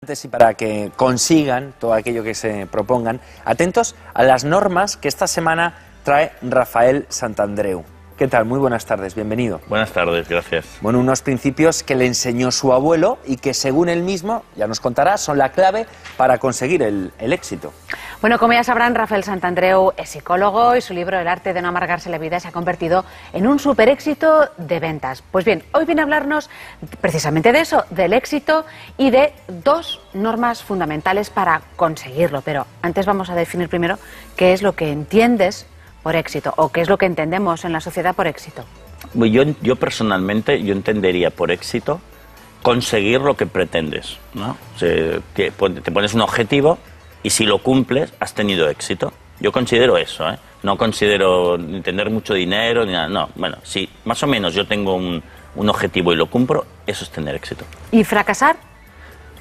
Y para que consigan todo aquello que se propongan, atentos a las normas que esta semana trae Rafael Santandreu. ¿Qué tal? Muy buenas tardes, bienvenido. Buenas tardes, gracias. Bueno, unos principios que le enseñó su abuelo y que según él mismo, ya nos contará, son la clave para conseguir el éxito. Bueno, como ya sabrán, Rafael Santandreu es psicólogo y su libro El arte de no amargarse la vida se ha convertido en un super éxito de ventas. Pues bien, hoy viene a hablarnos precisamente de eso, del éxito y de dos normas fundamentales para conseguirlo. Pero antes vamos a definir primero qué es lo que entiendes por éxito o qué es lo que entendemos en la sociedad por éxito. Yo personalmente entendería por éxito conseguir lo que pretendes, ¿no? Te pones un objetivo y si lo cumples has tenido éxito. Yo considero eso, ¿eh? No considero ni tener mucho dinero ni nada. No, bueno, si más o menos yo tengo un objetivo y lo cumplo, eso es tener éxito. ¿Y fracasar?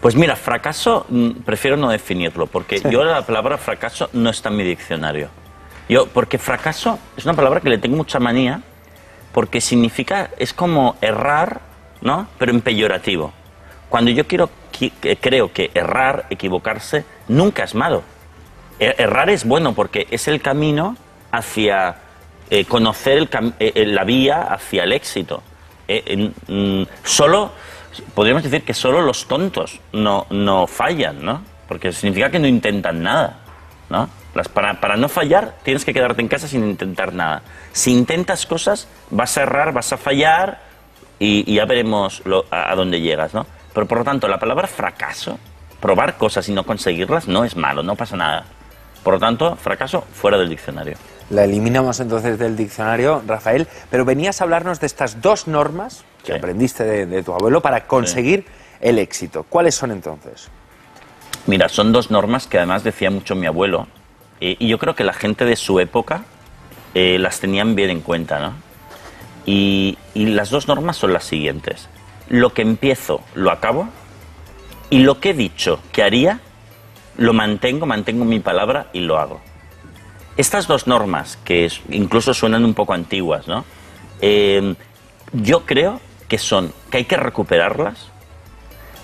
Pues mira, fracaso prefiero no definirlo porque Sí. yo la palabra fracaso no está en mi diccionario. Porque fracaso es una palabra que le tengo mucha manía porque significa, es como errar, ¿no? Pero en peyorativo. Cuando yo creo que errar, equivocarse, nunca es malo. Errar es bueno porque es el camino hacia conocer la vía hacia el éxito. Podríamos decir que solo los tontos no fallan, ¿no? Porque significa que no intentan nada, ¿no? Para no fallar tienes que quedarte en casa sin intentar nada. Si intentas cosas vas a errar, vas a fallar y ya veremos a dónde llegas, ¿no? Pero por lo tanto la palabra fracaso, probar cosas y no conseguirlas, no es malo, no pasa nada. Por lo tanto, fracaso fuera del diccionario. La eliminamos entonces del diccionario, Rafael, pero venías a hablarnos de estas dos normas que aprendiste de tu abuelo para conseguir el éxito. ¿Cuáles son entonces? Mira, son dos normas que además decía mucho mi abuelo y yo creo que la gente de su época las tenían bien en cuenta, ¿no? Y las dos normas son las siguientes. Lo que empiezo, lo acabo, y lo que he dicho que haría, lo mantengo mi palabra y lo hago. Estas dos normas, que incluso suenan un poco antiguas, ¿no? Yo creo que hay que recuperarlas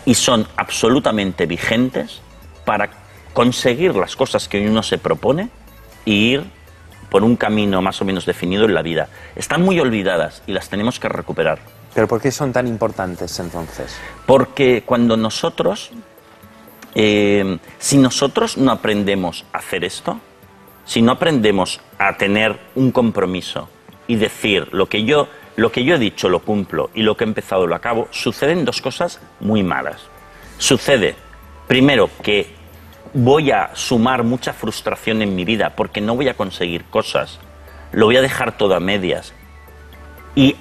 y son absolutamente vigentes para conseguir las cosas que uno se propone e ir por un camino más o menos definido en la vida. Están muy olvidadas y las tenemos que recuperar. ¿Pero por qué son tan importantes entonces? Porque cuando si nosotros no aprendemos a hacer esto, si no aprendemos a tener un compromiso y decir lo que yo he dicho lo cumplo y lo que he empezado lo acabo, suceden dos cosas muy malas. Sucede, primero, que voy a sumar mucha frustración en mi vida porque no voy a conseguir cosas, lo voy a dejar todo a medias y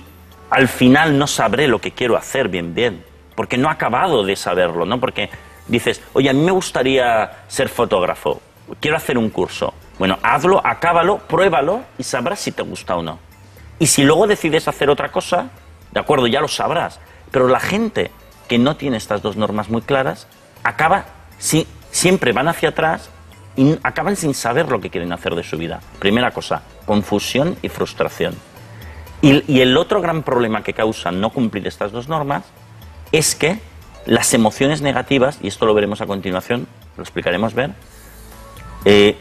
al final no sabré lo que quiero hacer bien, porque no he acabado de saberlo, ¿no? Porque dices, oye, a mí me gustaría ser fotógrafo, quiero hacer un curso. Bueno, hazlo, acábalo, pruébalo y sabrás si te gusta o no. Y si luego decides hacer otra cosa, de acuerdo, ya lo sabrás. Pero la gente que no tiene estas dos normas muy claras, siempre van hacia atrás y acaban sin saber lo que quieren hacer de su vida. Primera cosa, confusión y frustración. Y el otro gran problema que causa no cumplir estas dos normas es que las emociones negativas, y esto lo veremos a continuación, lo explicaremos bien,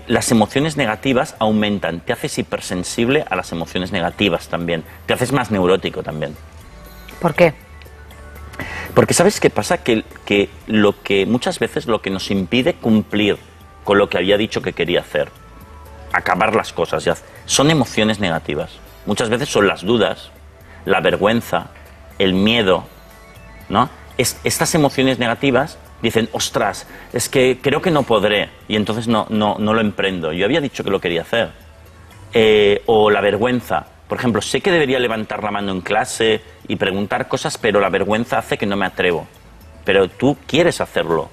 las emociones negativas aumentan, te haces hipersensible a las emociones negativas también, te haces más neurótico también. ¿Por qué? Porque ¿sabes qué pasa? Que muchas veces lo que nos impide cumplir con lo que había dicho que quería hacer, acabar las cosas, son emociones negativas. Muchas veces son las dudas, la vergüenza, el miedo, ¿no? Estas emociones negativas dicen, ostras, es que creo que no podré y entonces no lo emprendo. Yo había dicho que lo quería hacer. O la vergüenza. Por ejemplo, sé que debería levantar la mano en clase y preguntar cosas, pero la vergüenza hace que no me atrevo. Pero tú quieres hacerlo,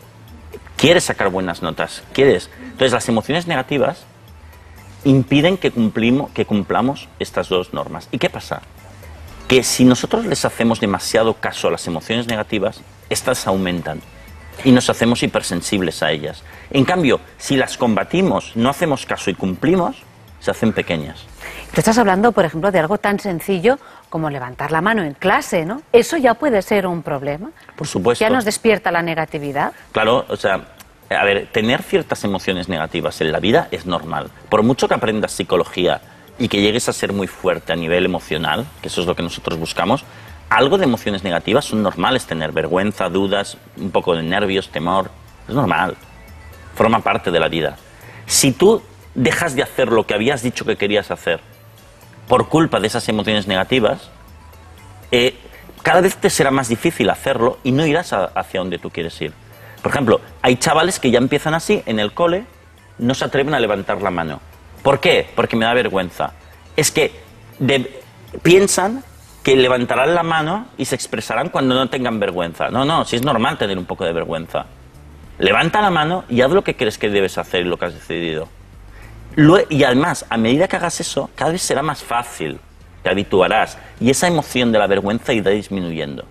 quieres sacar buenas notas, quieres. Entonces las emociones negativas impiden que cumplamos estas dos normas. ¿Y qué pasa? Que si nosotros les hacemos demasiado caso a las emociones negativas, estas aumentan y nos hacemos hipersensibles a ellas. En cambio, si las combatimos, no hacemos caso y cumplimos, se hacen pequeñas. Tú estás hablando, por ejemplo, de algo tan sencillo como levantar la mano en clase, ¿no? ¿Eso ya puede ser un problema? Por supuesto. ¿Ya nos despierta la negatividad? Claro, o sea, a ver, tener ciertas emociones negativas en la vida es normal. Por mucho que aprendas psicología y que llegues a ser muy fuerte a nivel emocional, que eso es lo que nosotros buscamos, algo de emociones negativas son normales, tener vergüenza, dudas, un poco de nervios, temor, es normal, forma parte de la vida. Si tú dejas de hacer lo que habías dicho que querías hacer por culpa de esas emociones negativas, cada vez te será más difícil hacerlo y no irás hacia donde tú quieres ir. Por ejemplo, hay chavales que ya empiezan así, en el cole, no se atreven a levantar la mano. ¿Por qué? Porque me da vergüenza. Es que piensan que levantarán la mano y se expresarán cuando no tengan vergüenza. No, si es normal tener un poco de vergüenza. Levanta la mano y haz lo que crees que debes hacer y lo que has decidido. Y además, a medida que hagas eso, cada vez será más fácil, te habituarás y esa emoción de la vergüenza irá disminuyendo.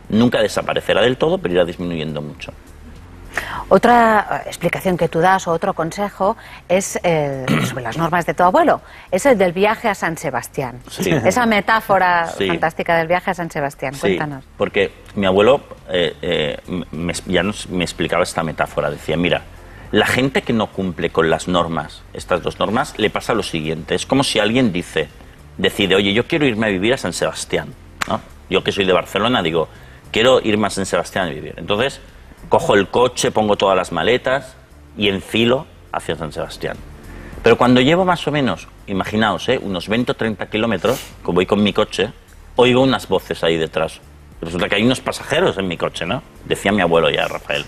Nunca desaparecerá del todo, pero irá disminuyendo mucho. Otra explicación que tú das o otro consejo es sobre las normas de tu abuelo. Es el del viaje a San Sebastián. Sí. Esa metáfora Sí. fantástica del viaje a San Sebastián. Sí, Cuéntanos. porque mi abuelo me explicaba esta metáfora. Decía, mira, la gente que no cumple con las normas, estas dos normas, le pasa lo siguiente. Es como si alguien decide, oye, yo quiero irme a vivir a San Sebastián, ¿no? Yo que soy de Barcelona digo, quiero irme a San Sebastián a vivir. Entonces, cojo el coche, pongo todas las maletas y enfilo hacia San Sebastián. Pero cuando llevo más o menos, imaginaos, unos 20 o 30 kilómetros, que voy con mi coche, oigo unas voces ahí detrás. Resulta que hay unos pasajeros en mi coche, ¿no? Decía mi abuelo ya, Rafael.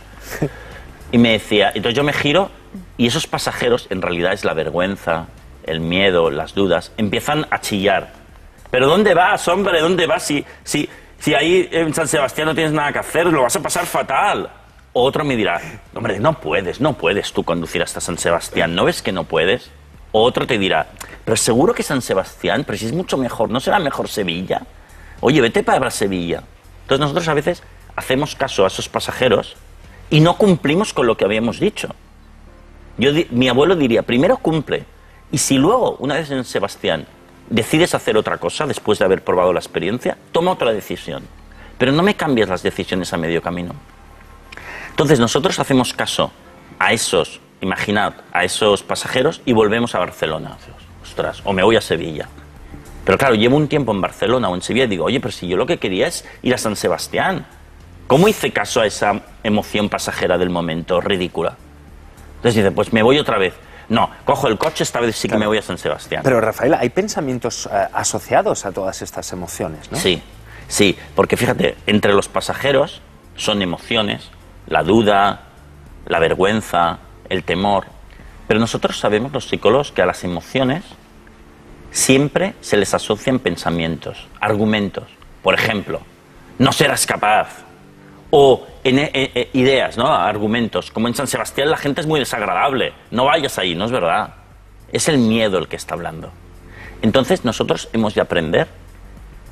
Y me decía, entonces yo me giro y esos pasajeros, en realidad es la vergüenza, el miedo, las dudas, empiezan a chillar. ¿Pero dónde vas, hombre? ¿Dónde vas? Si ahí en San Sebastián no tienes nada que hacer, lo vas a pasar fatal. Otro me dirá, hombre, no puedes tú conducir hasta San Sebastián, ¿no ves que no puedes? Otro te dirá, pero seguro que San Sebastián, pero si es mucho mejor, ¿no será mejor Sevilla? Oye, vete para Sevilla. Entonces nosotros a veces hacemos caso a esos pasajeros y no cumplimos con lo que habíamos dicho. Mi abuelo diría, primero cumple, y si luego, una vez en Sebastián, decides hacer otra cosa después de haber probado la experiencia, toma otra decisión. Pero no me cambies las decisiones a medio camino. Entonces nosotros hacemos caso a esos, imaginad, a esos pasajeros y volvemos a Barcelona. Ostras, o me voy a Sevilla. Pero claro, llevo un tiempo en Barcelona o en Sevilla y digo, oye, pero si yo lo que quería es ir a San Sebastián. ¿Cómo hice caso a esa emoción pasajera del momento ridícula? Entonces dice, pues me voy otra vez. No, cojo el coche, esta vez sí que me voy a San Sebastián. Pero Rafael, hay pensamientos asociados a todas estas emociones, ¿no? Sí, porque fíjate, entre los pasajeros son emociones, la duda, la vergüenza, el temor. Pero nosotros sabemos, los psicólogos, que a las emociones siempre se les asocian pensamientos, argumentos. Por ejemplo, no serás capaz. O ideas, ¿no? Argumentos. Como en San Sebastián la gente es muy desagradable. No vayas ahí, no es verdad. Es el miedo el que está hablando. Entonces nosotros hemos de aprender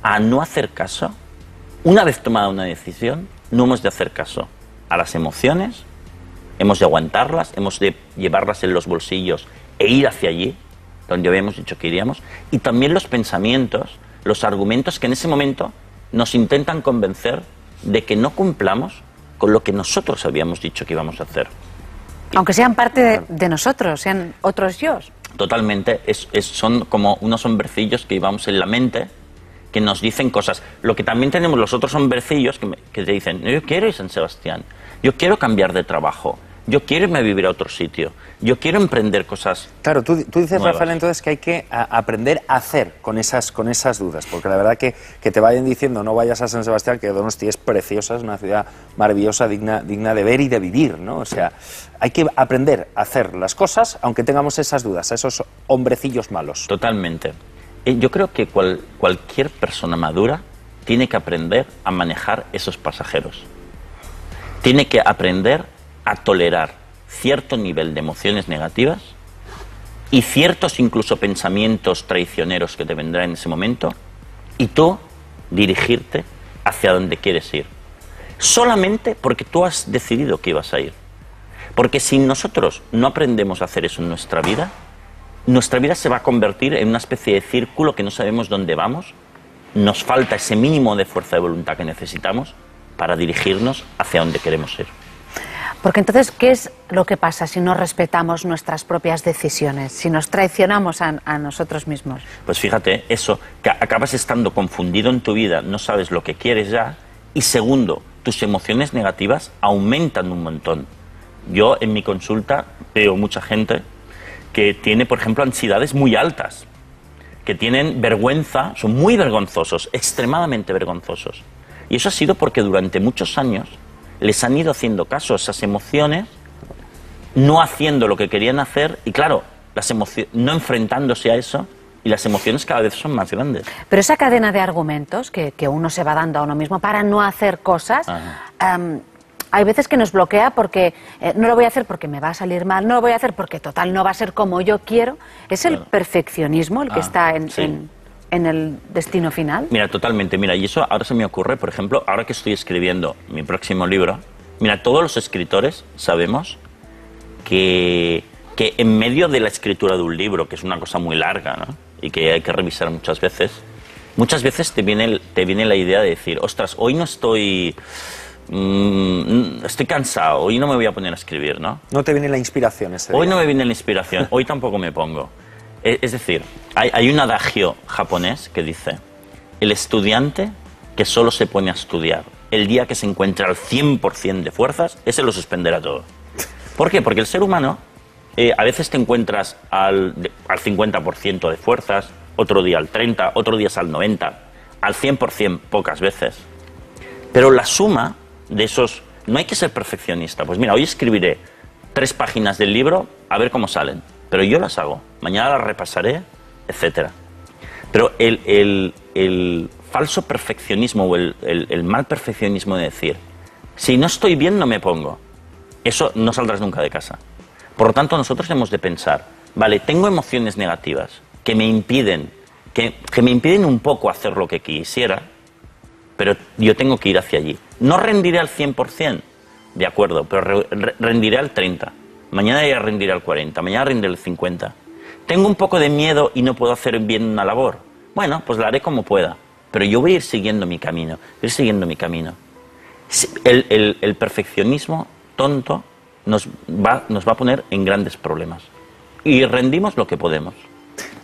a no hacer caso. Una vez tomada una decisión, no hemos de hacer caso a las emociones, hemos de aguantarlas, hemos de llevarlas en los bolsillos e ir hacia allí, donde habíamos dicho que iríamos, y también los pensamientos, los argumentos que en ese momento nos intentan convencer de que no cumplamos con lo que nosotros habíamos dicho que íbamos a hacer. Aunque sean parte de nosotros, sean otros yo. Totalmente, son como unos hombrecillos que llevamos en la mente que nos dicen cosas. Lo que también tenemos los otros hombrecillos que te dicen, yo quiero ir a San Sebastián, yo quiero cambiar de trabajo, yo quiero irme a vivir a otro sitio, yo quiero emprender cosas. Claro, tú dices, nuevas. Rafael, entonces que hay que aprender a hacer con esas dudas, porque la verdad que te vayan diciendo no vayas a San Sebastián, que Donosti es preciosa, es una ciudad maravillosa, digna de ver y de vivir, ¿no? O sea, hay que aprender a hacer las cosas aunque tengamos esas dudas, a esos hombrecillos malos. Totalmente. Yo creo que cualquier persona madura tiene que aprender a manejar esos pasajeros. Tiene que aprender a tolerar cierto nivel de emociones negativas y ciertos incluso pensamientos traicioneros que te vendrán en ese momento y tú dirigirte hacia donde quieres ir. Solamente porque tú has decidido que ibas a ir. Porque si nosotros no aprendemos a hacer eso en nuestra vida, nuestra vida se va a convertir en una especie de círculo que no sabemos dónde vamos. Nos falta ese mínimo de fuerza de voluntad que necesitamos para dirigirnos hacia donde queremos ir. Porque entonces, ¿qué es lo que pasa si no respetamos nuestras propias decisiones? Si nos traicionamos a nosotros mismos. Pues fíjate, eso, que acabas estando confundido en tu vida, no sabes lo que quieres ya, y segundo, tus emociones negativas aumentan un montón. Yo en mi consulta veo mucha gente que tiene, por ejemplo, ansiedades muy altas, que tienen vergüenza, son muy vergonzosos, extremadamente vergonzosos. Y eso ha sido porque durante muchos años les han ido haciendo caso a esas emociones, no haciendo lo que querían hacer y, claro, no enfrentándose a eso, y las emociones cada vez son más grandes. Pero esa cadena de argumentos que uno se va dando a uno mismo para no hacer cosas, hay veces que nos bloquea porque no lo voy a hacer porque me va a salir mal, no lo voy a hacer porque total no va a ser como yo quiero. ¿Es el perfeccionismo el que está en el destino final? Mira, totalmente. Mira, y eso ahora se me ocurre, por ejemplo, ahora que estoy escribiendo mi próximo libro, mira, todos los escritores sabemos que en medio de la escritura de un libro, que es una cosa muy larga, ¿no?, y que hay que revisar muchas veces te viene la idea de decir, ostras, hoy no estoy cansado, hoy no me voy a poner a escribir, ¿no? No te viene la inspiración ese día. Hoy no me viene la inspiración, hoy tampoco me pongo. Es decir, hay un adagio japonés que dice, el estudiante que solo se pone a estudiar el día que se encuentra al 100% de fuerzas, ese lo suspenderá todo. ¿Por qué? Porque el ser humano, a veces te encuentras al 50% de fuerzas, otro día al 30%, otro día al 90%, al 100% pocas veces. Pero la suma de esos... No hay que ser perfeccionista. Pues mira, hoy escribiré 3 páginas del libro a ver cómo salen. Pero yo las hago. Mañana las repasaré, etc. Pero el falso perfeccionismo o el mal perfeccionismo de decir, si no estoy bien no me pongo, eso no saldrás nunca de casa. Por lo tanto, nosotros hemos de pensar, vale, tengo emociones negativas que me impiden un poco hacer lo que quisiera, pero yo tengo que ir hacia allí. No rendiré al 100%, de acuerdo, pero rendiré al 30%. Mañana ya rendiré al 40%, mañana rendiré al 50%. Tengo un poco de miedo y no puedo hacer bien una labor. Bueno, pues la haré como pueda, pero yo voy a ir siguiendo mi camino, El perfeccionismo tonto nos va a poner en grandes problemas. Y rendimos lo que podemos.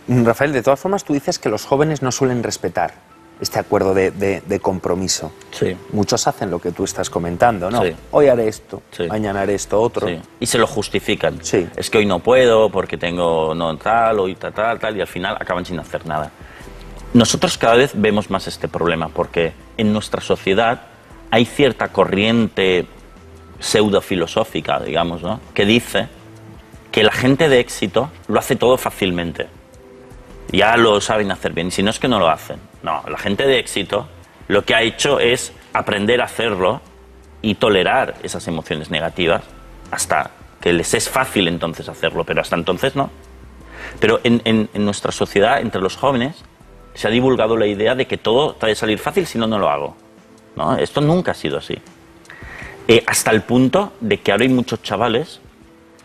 Rafael, de todas formas, tú dices que los jóvenes no suelen respetar este acuerdo de compromiso. Sí. Muchos hacen lo que tú estás comentando, ¿no? Sí. Hoy haré esto, sí, mañana haré esto otro. Sí. Y se lo justifican. Sí. Es que hoy no puedo porque tengo no tal, hoy tal, y al final acaban sin hacer nada. Nosotros cada vez vemos más este problema porque en nuestra sociedad hay cierta corriente pseudofilosófica, digamos, ¿no?, que dice que la gente de éxito lo hace todo fácilmente. Ya lo saben hacer bien, y si no es que no lo hacen. No, la gente de éxito lo que ha hecho es aprender a hacerlo y tolerar esas emociones negativas hasta que les es fácil entonces hacerlo, pero hasta entonces no. Pero en nuestra sociedad, entre los jóvenes, se ha divulgado la idea de que todo puede salir fácil si no lo hago. ¿No? Esto nunca ha sido así. Hasta el punto de que ahora hay muchos chavales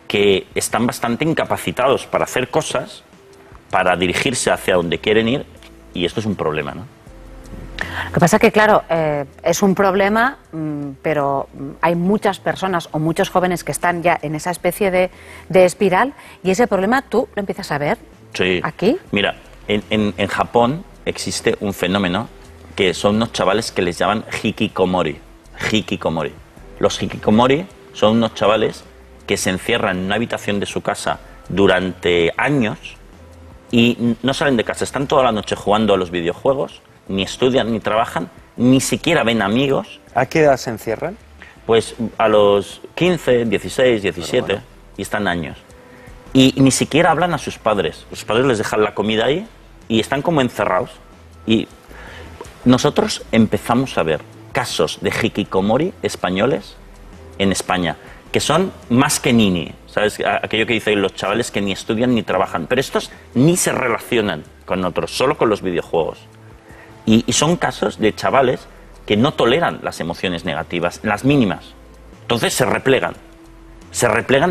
que están bastante incapacitados para hacer cosas, para dirigirse hacia donde quieren ir, y esto es un problema, ¿no? Lo que pasa es que, claro, es un problema, pero hay muchas personas o muchos jóvenes que están ya en esa especie de espiral, y ese problema tú lo empiezas a ver aquí. Mira, en Japón existe un fenómeno que son unos chavales que les llaman hikikomori. Hikikomori. Los hikikomori son unos chavales que se encierran en una habitación de su casa durante años y no salen de casa, están toda la noche jugando a los videojuegos, ni estudian, ni trabajan, ni siquiera ven amigos. ¿A qué edad se encierran? Pues a los 15, 16, 17, bueno, y están años. Y ni siquiera hablan a sus padres. Los padres les dejan la comida ahí y están como encerrados. Y nosotros empezamos a ver casos de hikikomori españoles en España, que son más que nini, ¿sabes? Aquello que dicen los chavales que ni estudian ni trabajan, pero estos ni se relacionan con otros, solo con los videojuegos. Y son casos de chavales que no toleran las emociones negativas, las mínimas. Entonces se replegan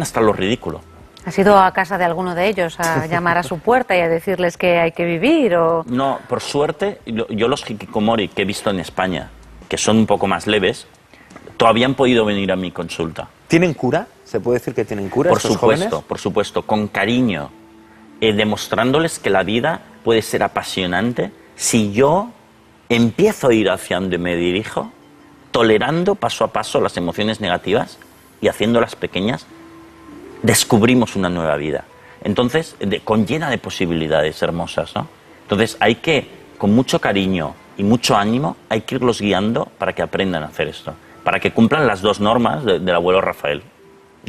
hasta lo ridículo. ¿Has ido a casa de alguno de ellos a llamar a su puerta y a decirles que hay que vivir? O... No, por suerte, yo los hikikomori que he visto en España, que son un poco más leves, todavía han podido venir a mi consulta. ¿Tienen cura? ¿Se puede decir que tienen cura estos jóvenes? Por supuesto, con cariño, demostrándoles que la vida puede ser apasionante si yo empiezo a ir hacia donde me dirijo, tolerando paso a paso las emociones negativas y haciéndolas pequeñas, descubrimos una nueva vida. Entonces, con llena de posibilidades hermosas, ¿no? Entonces, hay que, con mucho cariño y mucho ánimo, hay que irlos guiando para que aprendan a hacer esto, para que cumplan las dos normas del abuelo Rafael.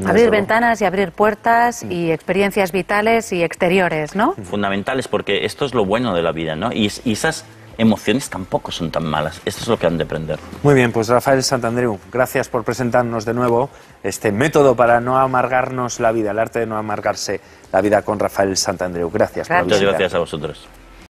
Abrir ventanas y abrir puertas y experiencias vitales y exteriores, ¿no? Fundamentales, porque esto es lo bueno de la vida, ¿no? Y esas emociones tampoco son tan malas. Esto es lo que han de aprender. Muy bien, pues Rafael Santandreu, gracias por presentarnos de nuevo este método para no amargarnos la vida, el arte de no amargarse la vida con Rafael Santandreu. Gracias por la visita. Muchas gracias a vosotros.